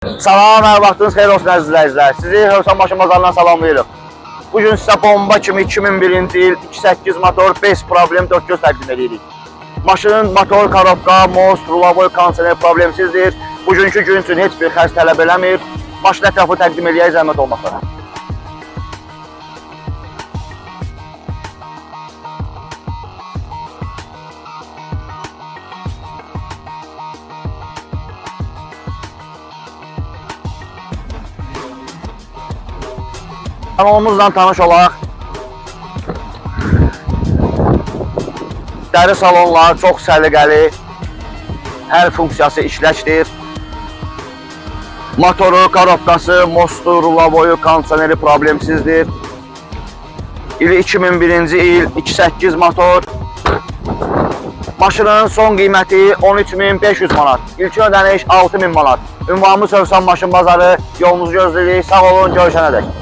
Salam, hər vaxtınız xeyir olsun əziz izləyicilər. Sizi Hövsan Maşın Bazarından salamlayırıq. Bugün sizə bomba kimi 2001-ci il 2.8 motor 5 problem 4 göz təqdim edirik. Maşının motor, korobka, most, rulavoy, kondisioner problemsizdir. Bugünkü gün üçün heç bir xərc tələb eləmir. Maşın ətrafı təqdim edək zəhmət olmasa. Kanalımızla tanış olaq. Dəri salonlar çox səliqəli, hər funksiyası işləkdir. Motoru, korobkası, mostu, rulavoyu, kondisioneri problemsizdir. İli 2001-ci il 2.8 motor. Maşının son qiyməti 13.500 manat. İlkin ödəniş 6.000 manat. Ünvanımız Hövsan Maşın Bazarı. Yolumuzu gözləyirik. Sağ olun, görüşənədək.